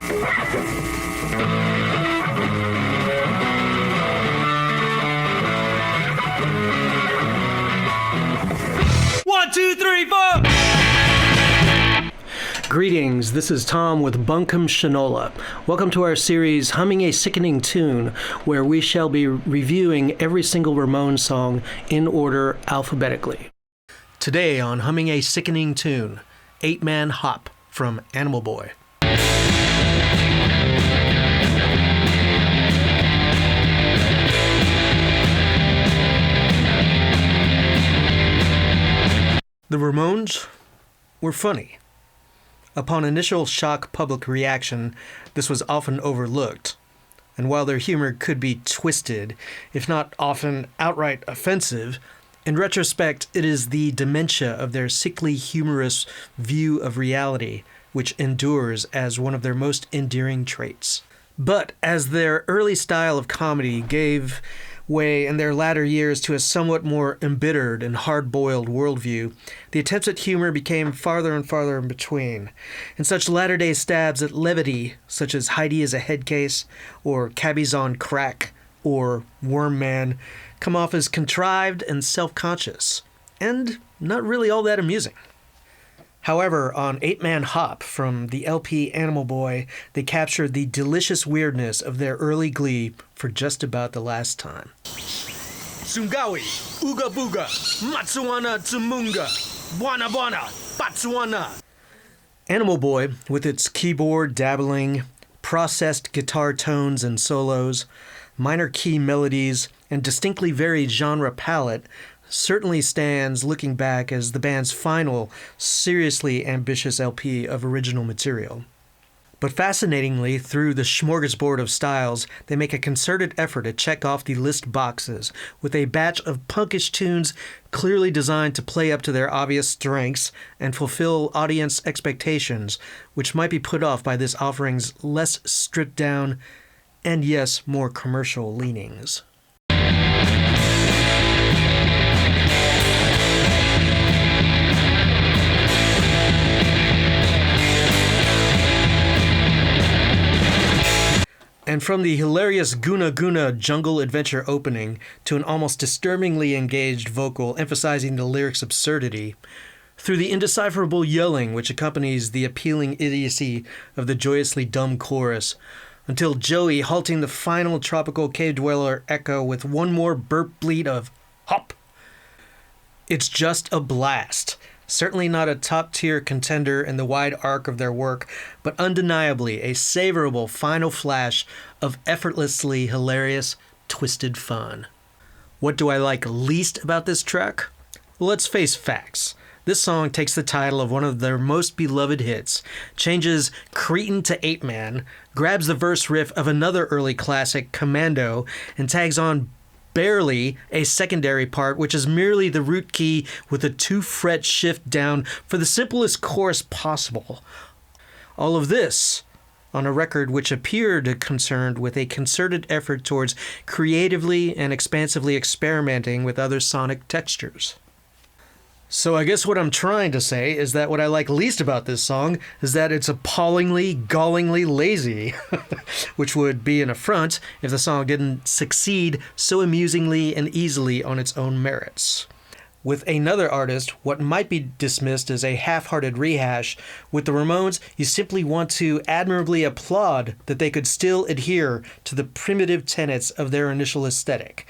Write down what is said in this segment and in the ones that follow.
One, two, three, four! Greetings, this is Tom with Buncombe Shinola. Welcome to our series, Humming a Sickening Tune, where we shall be reviewing every single Ramones song in order alphabetically. Today on Humming a Sickening Tune, 8-Man Hop from Animal Boy. The Ramones were funny. Upon initial shock public reaction, this was often overlooked. And while their humor could be twisted, if not often outright offensive, in retrospect, it is the dementia of their sickly humorous view of reality which endures as one of their most endearing traits. But as their early style of comedy gave way in their latter years to a somewhat more embittered and hard-boiled worldview, the attempts at humor became farther and farther in between, and such latter-day stabs at levity, such as Heidi is a Head Case, or Cabby's on Crack, or Worm Man, come off as contrived and self-conscious, and not really all that amusing. However, on 8-Man Hop from the LP Animal Boy, they captured the delicious weirdness of their early glee for just about the last time. Sungawi, Uga Booga, Matsuana Tsumunga, Bwana Bwana, Patsuana. Animal Boy, with its keyboard dabbling, processed guitar tones and solos, minor key melodies, and distinctly varied genre palette, certainly stands looking back as the band's final, seriously ambitious LP of original material. But fascinatingly, through the smorgasbord of styles, they make a concerted effort to check off the list boxes with a batch of punkish tunes clearly designed to play up to their obvious strengths and fulfill audience expectations, which might be put off by this offering's less stripped down and, yes, more commercial leanings. And from the hilarious Guna Guna jungle adventure opening to an almost disturbingly engaged vocal emphasizing the lyric's absurdity, through the indecipherable yelling which accompanies the appealing idiocy of the joyously dumb chorus, until Joey halting the final tropical cave dweller echo with one more burp bleat of hop. It's just a blast. Certainly not a top-tier contender in the wide arc of their work, but undeniably a savorable final flash of effortlessly hilarious, twisted fun. What do I like least about this track? Well, let's face facts. This song takes the title of one of their most beloved hits, changes Cretin to 8-Man, grabs the verse riff of another early classic, Commando, and tags on barely a secondary part, which is merely the root key with a 2-fret shift down for the simplest chorus possible. All of this on a record which appeared concerned with a concerted effort towards creatively and expansively experimenting with other sonic textures. So I guess what I'm trying to say is that what I like least about this song is that it's appallingly, gallingly lazy, which would be an affront if the song didn't succeed so amusingly and easily on its own merits. With another artist, what might be dismissed as a half-hearted rehash, with the Ramones, you simply want to admirably applaud that they could still adhere to the primitive tenets of their initial aesthetic.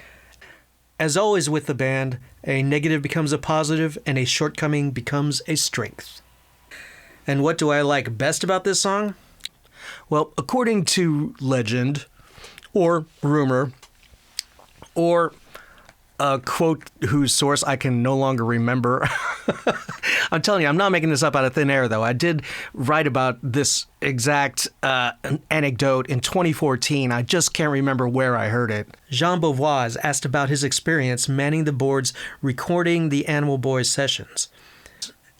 As always with the band, a negative becomes a positive and a shortcoming becomes a strength. And what do I like best about this song? Well, according to legend, or rumor, or a quote whose source I can no longer remember. I'm telling you, I'm not making this up out of thin air, though. I did write about this exact anecdote in 2014. I just can't remember where I heard it. Jean Beauvoir is asked about his experience manning the boards recording the Animal Boy sessions.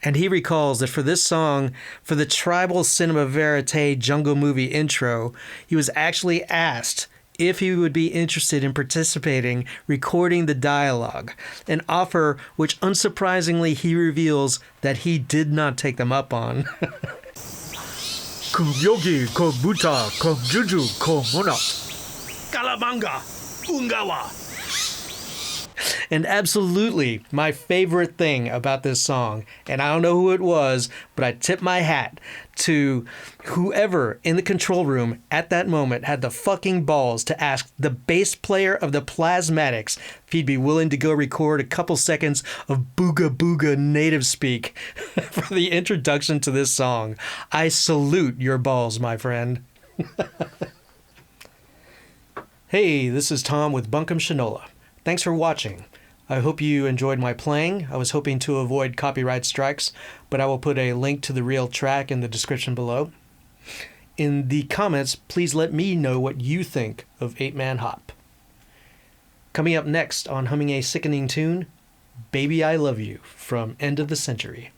And he recalls that for this song, for the tribal cinema verite jungle movie intro, he was actually asked if he would be interested in participating, recording the dialogue, an offer which unsurprisingly he reveals that he did not take them up on. yogi, ko buta, ko juju, ko mona. Kalabanga, Ungawa. And absolutely my favorite thing about this song, and I don't know who it was, but I tip my hat to whoever in the control room at that moment had the fucking balls to ask the bass player of the Plasmatics if he'd be willing to go record a couple seconds of booga booga native speak for the introduction to this song. I salute your balls, my friend. Hey, this is Tom with Buncombe Shinola. Thanks for watching. I hope you enjoyed my playing. I was hoping to avoid copyright strikes, but I will put a link to the real track in the description below. In the comments, please let me know what you think of 8 Man Hop. Coming up next on Humming a Sickening Tune, Baby I Love You from End of the Century.